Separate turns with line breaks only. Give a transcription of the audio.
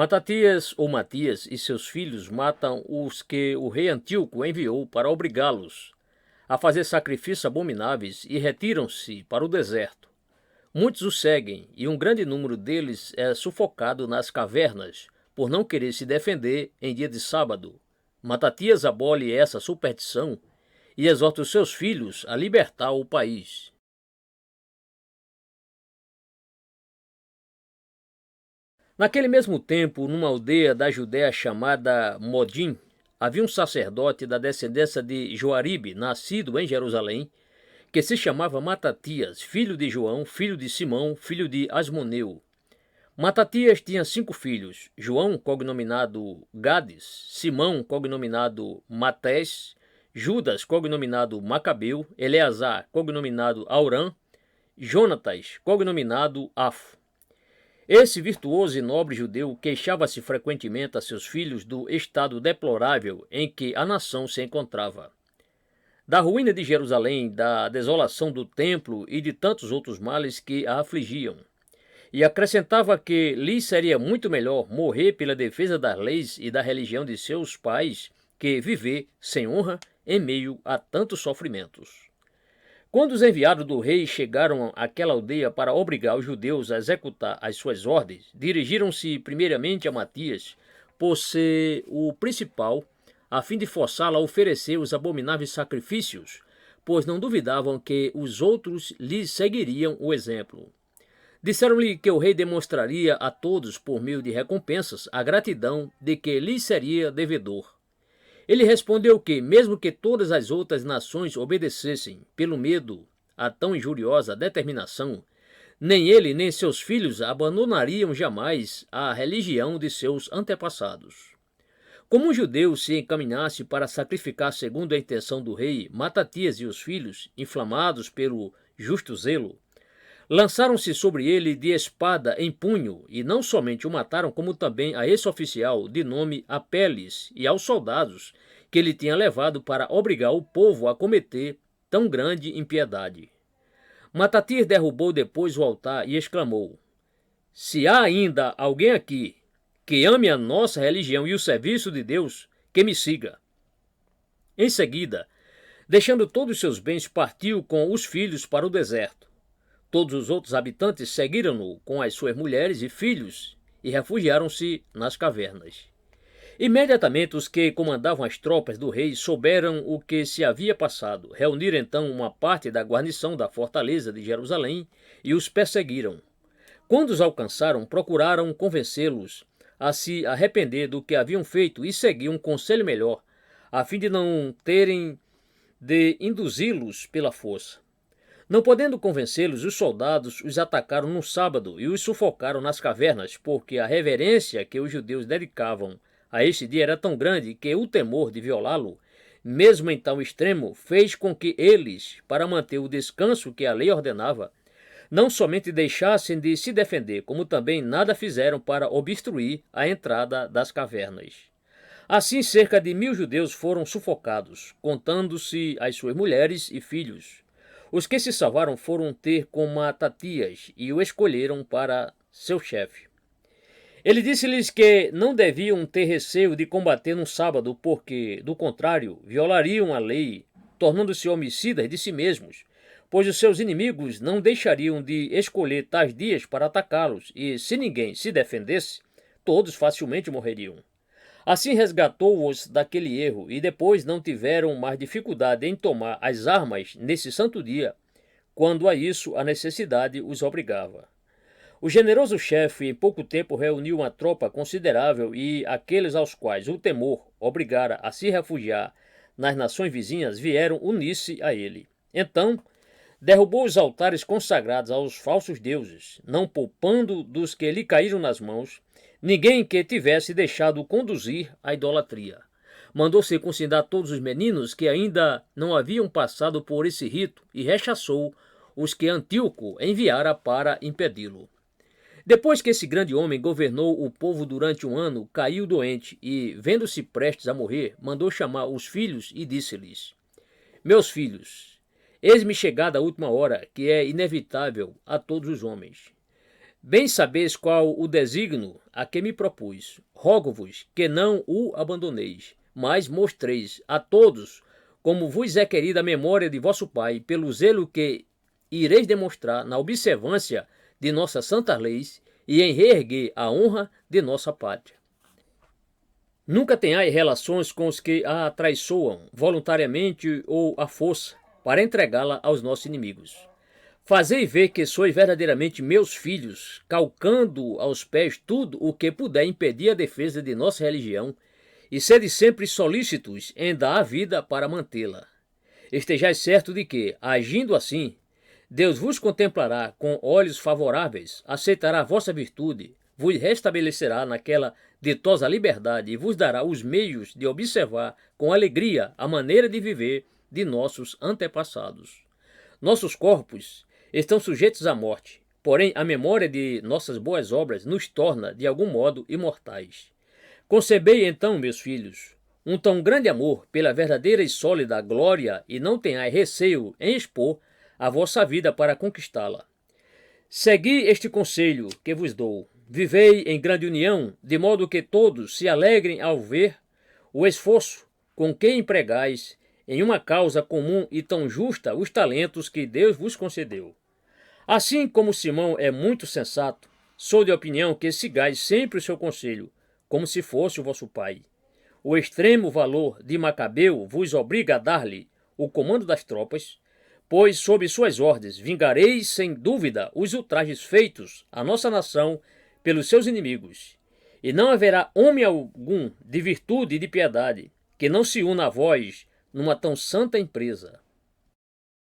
Matatias ou Matias e seus filhos matam os que o rei Antíoco enviou para obrigá-los a fazer sacrifícios abomináveis e retiram-se para o deserto. Muitos o seguem e um grande número deles é sufocado nas cavernas por não querer se defender em dia de sábado. Matatias abole essa superstição e exorta os seus filhos a libertar o país. Naquele mesmo tempo, numa aldeia da Judéia chamada Modim, havia um sacerdote da descendência de Joaribe, nascido em Jerusalém, que se chamava Matatias, filho de João, filho de Simão, filho de Asmoneu. Matatias tinha 5 filhos: João, cognominado Gades; Simão, cognominado Matés; Judas, cognominado Macabeu; Eleazar, cognominado Aurã; Jonatas, cognominado Afo. Esse virtuoso e nobre judeu queixava-se frequentemente a seus filhos do estado deplorável em que a nação se encontrava, da ruína de Jerusalém, da desolação do templo e de tantos outros males que a afligiam. E acrescentava que lhes seria muito melhor morrer pela defesa das leis e da religião de seus pais que viver sem honra em meio a tantos sofrimentos. Quando os enviados do rei chegaram àquela aldeia para obrigar os judeus a executar as suas ordens, dirigiram-se primeiramente a Matias, por ser o principal, a fim de forçá-lo a oferecer os abomináveis sacrifícios, pois não duvidavam que os outros lhe seguiriam o exemplo. Disseram-lhe que o rei demonstraria a todos, por meio de recompensas, a gratidão de que lhe seria devedor. Ele respondeu que, mesmo que todas as outras nações obedecessem pelo medo a tão injuriosa determinação, nem ele nem seus filhos abandonariam jamais a religião de seus antepassados. Como um judeu se encaminhasse para sacrificar segundo a intenção do rei, Matatias e os filhos, inflamados pelo justo zelo, lançaram-se sobre ele de espada em punho, e não somente o mataram, como também a esse oficial, de nome Apeles, e aos soldados que ele tinha levado para obrigar o povo a cometer tão grande impiedade. Matatias derrubou depois o altar e exclamou: "Se há ainda alguém aqui que ame a nossa religião e o serviço de Deus, que me siga." Em seguida, deixando todos os seus bens, partiu com os filhos para o deserto. Todos os outros habitantes seguiram-no com as suas mulheres e filhos e refugiaram-se nas cavernas. Imediatamente os que comandavam as tropas do rei souberam o que se havia passado. Reuniram então uma parte da guarnição da fortaleza de Jerusalém e os perseguiram. Quando os alcançaram, procuraram convencê-los a se arrepender do que haviam feito e seguir um conselho melhor, a fim de não terem de induzi-los pela força. Não podendo convencê-los, os soldados os atacaram no sábado e os sufocaram nas cavernas, porque a reverência que os judeus dedicavam a este dia era tão grande que o temor de violá-lo, mesmo em tal extremo, fez com que eles, para manter o descanso que a lei ordenava, não somente deixassem de se defender, como também nada fizeram para obstruir a entrada das cavernas. Assim, cerca de 1000 judeus foram sufocados, contando-se as suas mulheres e filhos. Os que se salvaram foram ter com Matatias e o escolheram para seu chefe. Ele disse-lhes que não deviam ter receio de combater no sábado, porque, do contrário, violariam a lei, tornando-se homicidas de si mesmos, pois os seus inimigos não deixariam de escolher tais dias para atacá-los, e se ninguém se defendesse, todos facilmente morreriam. Assim resgatou-os daquele erro, e depois não tiveram mais dificuldade em tomar as armas nesse santo dia, quando a isso a necessidade os obrigava. O generoso chefe em pouco tempo reuniu uma tropa considerável e aqueles aos quais o temor obrigara a se refugiar nas nações vizinhas vieram unir-se a ele. Então, derrubou os altares consagrados aos falsos deuses, não poupando dos que lhe caíram nas mãos ninguém que tivesse deixado conduzir à idolatria. Mandou circuncidar todos os meninos que ainda não haviam passado por esse rito e rechaçou os que Antíoco enviara para impedi-lo. Depois que esse grande homem governou o povo durante 1 ano, caiu doente e, vendo-se prestes a morrer, mandou chamar os filhos e disse-lhes: "Meus filhos, eis-me chegada a última hora, que é inevitável a todos os homens. Bem sabeis qual o desígnio a que me propus. Rogo-vos que não o abandoneis, mas mostreis a todos como vos é querida a memória de vosso Pai, pelo zelo que ireis demonstrar na observância de nossas santas leis e em reerguer a honra de nossa pátria. Nunca tenhais relações com os que a traiçoam, voluntariamente ou à força, para entregá-la aos nossos inimigos. Fazei ver que sois verdadeiramente meus filhos, calcando aos pés tudo o que puder impedir a defesa de nossa religião, e sede sempre solícitos em dar a vida para mantê-la. Estejais certo de que, agindo assim, Deus vos contemplará com olhos favoráveis, aceitará a vossa virtude, vos restabelecerá naquela ditosa liberdade e vos dará os meios de observar com alegria a maneira de viver de nossos antepassados. Nossos corpos estão sujeitos à morte, porém a memória de nossas boas obras nos torna, de algum modo, imortais. Concebei então, meus filhos, um tão grande amor pela verdadeira e sólida glória e não tenhais receio em expor a vossa vida para conquistá-la. Segui este conselho que vos dou. Vivei em grande união, de modo que todos se alegrem ao ver o esforço com que empregais em uma causa comum e tão justa os talentos que Deus vos concedeu. Assim como Simão é muito sensato, sou de opinião que sigais sempre o seu conselho, como se fosse o vosso pai. O extremo valor de Macabeu vos obriga a dar-lhe o comando das tropas, pois sob suas ordens vingareis sem dúvida os ultrajes feitos à nossa nação pelos seus inimigos. E não haverá homem algum de virtude e de piedade que não se una a vós numa tão santa empresa.